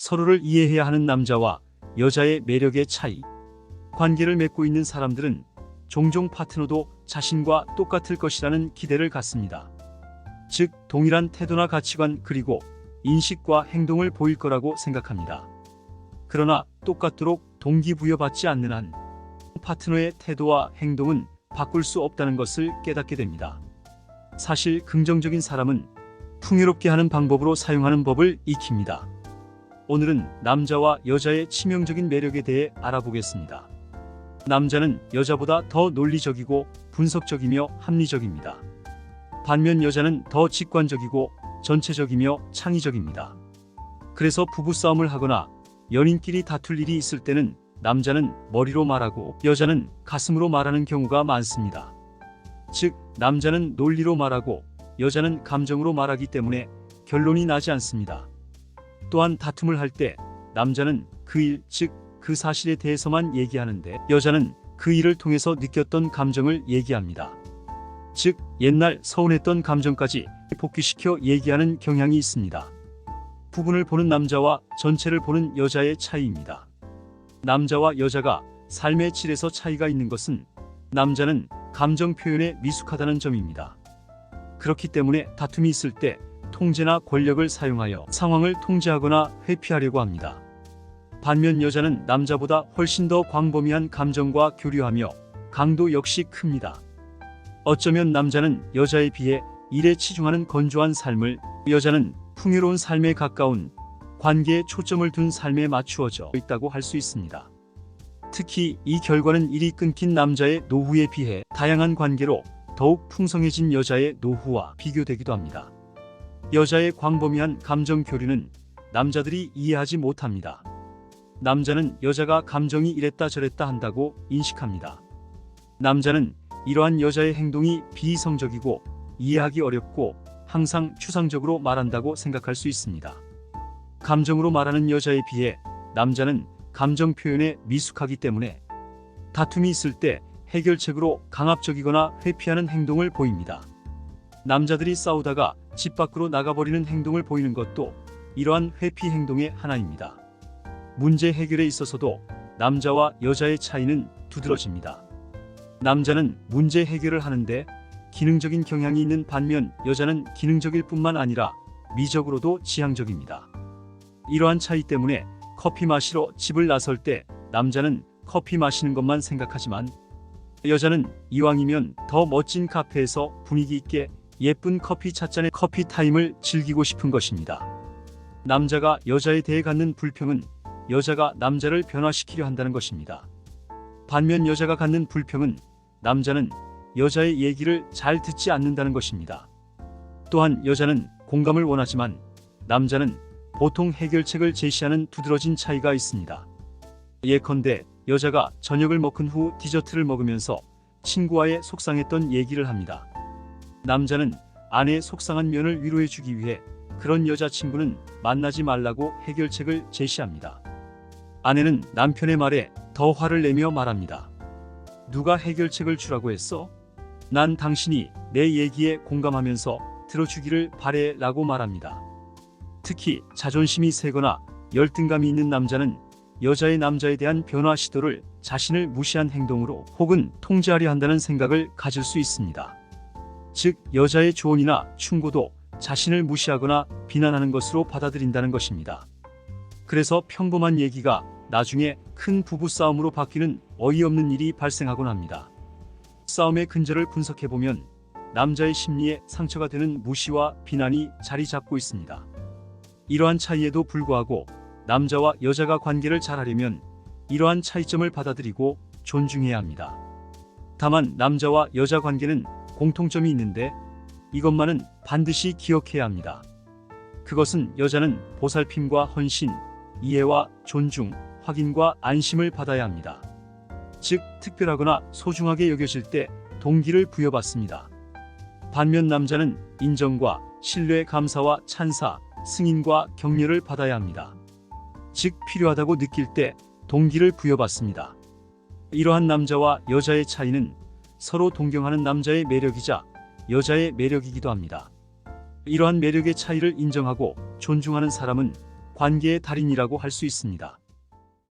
서로를 이해해야 하는 남자와 여자의 매력의 차이. 관계를 맺고 있는 사람들은 종종 파트너도 자신과 똑같을 것이라는 기대를 갖습니다. 즉, 동일한 태도나 가치관 그리고 인식과 행동을 보일 거라고 생각합니다. 그러나 똑같도록 동기부여받지 않는 한 파트너의 태도와 행동은 바꿀 수 없다는 것을 깨닫게 됩니다. 사실 긍정적인 사람은 풍요롭게 하는 방법으로 사용하는 법을 익힙니다. 오늘은 남자와 여자의 치명적인 매력에 대해 알아보겠습니다. 남자는 여자보다 더 논리적이고 분석적이며 합리적입니다. 반면 여자는 더 직관적이고 전체적이며 창의적입니다. 그래서 부부싸움을 하거나 연인끼리 다툴 일이 있을 때는 남자는 머리로 말하고 여자는 가슴으로 말하는 경우가 많습니다. 즉, 남자는 논리로 말하고 여자는 감정으로 말하기 때문에 결론이 나지 않습니다. 또한 다툼을 할 때 남자는 그 일, 즉 그 사실에 대해서만 얘기하는데 여자는 그 일을 통해서 느꼈던 감정을 얘기합니다. 즉, 옛날 서운했던 감정까지 복귀시켜 얘기하는 경향이 있습니다. 부분을 보는 남자와 전체를 보는 여자의 차이입니다. 남자와 여자가 삶의 질에서 차이가 있는 것은 남자는 감정 표현에 미숙하다는 점입니다. 그렇기 때문에 다툼이 있을 때 통제나 권력을 사용하여 상황을 통제하거나 회피하려고 합니다. 반면 여자는 남자보다 훨씬 더 광범위한 감정과 교류하며 강도 역시 큽니다. 어쩌면 남자는 여자에 비해 일에 치중하는 건조한 삶을, 여자는 풍요로운 삶에 가까운 관계에 초점을 둔 삶에 맞추어져 있다고 할 수 있습니다. 특히 이 결과는 일이 끊긴 남자의 노후에 비해 다양한 관계로 더욱 풍성해진 여자의 노후와 비교되기도 합니다. 여자의 광범위한 감정 교류는 남자들이 이해하지 못합니다. 남자는 여자가 감정이 이랬다 저랬다 한다고 인식합니다. 남자는 이러한 여자의 행동이 비이성적이고 이해하기 어렵고 항상 추상적으로 말한다고 생각할 수 있습니다. 감정으로 말하는 여자에 비해 남자는 감정 표현에 미숙하기 때문에 다툼이 있을 때 해결책으로 강압적이거나 회피하는 행동을 보입니다. 남자들이 싸우다가 집 밖으로 나가버리는 행동을 보이는 것도 이러한 회피 행동의 하나입니다. 문제 해결에 있어서도 남자와 여자의 차이는 두드러집니다. 남자는 문제 해결을 하는데 기능적인 경향이 있는 반면 여자는 기능적일 뿐만 아니라 미적으로도 지향적입니다. 이러한 차이 때문에 커피 마시러 집을 나설 때 남자는 커피 마시는 것만 생각하지만 여자는 이왕이면 더 멋진 카페에서 분위기 있게 예쁜 커피 찻잔의 커피 타임을 즐기고 싶은 것입니다. 남자가 여자에 대해 갖는 불평은 여자가 남자를 변화시키려 한다는 것입니다. 반면 여자가 갖는 불평은 남자는 여자의 얘기를 잘 듣지 않는다는 것입니다. 또한 여자는 공감을 원하지만 남자는 보통 해결책을 제시하는 두드러진 차이가 있습니다. 예컨대 여자가 저녁을 먹은 후 디저트를 먹으면서 친구와의 속상했던 얘기를 합니다. 남자는 아내의 속상한 면을 위로해주기 위해 그런 여자친구는 만나지 말라고 해결책을 제시합니다. 아내는 남편의 말에 더 화를 내며 말합니다. 누가 해결책을 주라고 했어? 난 당신이 내 얘기에 공감하면서 들어주기를 바래 라고 말합니다. 특히 자존심이 세거나 열등감이 있는 남자는 여자의 남자에 대한 변화 시도를 자신을 무시한 행동으로 혹은 통제하려 한다는 생각을 가질 수 있습니다. 즉, 여자의 조언이나 충고도 자신을 무시하거나 비난하는 것으로 받아들인다는 것입니다. 그래서 평범한 얘기가 나중에 큰 부부싸움으로 바뀌는 어이없는 일이 발생하곤 합니다. 싸움의 근저를 분석해보면 남자의 심리에 상처가 되는 무시와 비난이 자리 잡고 있습니다. 이러한 차이에도 불구하고 남자와 여자가 관계를 잘하려면 이러한 차이점을 받아들이고 존중해야 합니다. 다만 남자와 여자 관계는 공통점이 있는데 이것만은 반드시 기억해야 합니다. 그것은 여자는 보살핌과 헌신, 이해와 존중, 확인과 안심을 받아야 합니다. 즉, 특별하거나 소중하게 여겨질 때 동기를 부여받습니다. 반면 남자는 인정과 신뢰, 감사와 찬사, 승인과 격려를 받아야 합니다. 즉, 필요하다고 느낄 때 동기를 부여받습니다. 이러한 남자와 여자의 차이는 서로 동경하는 남자의 매력이자 여자의 매력이기도 합니다. 이러한 매력의 차이를 인정하고 존중하는 사람은 관계의 달인이라고 할 수 있습니다.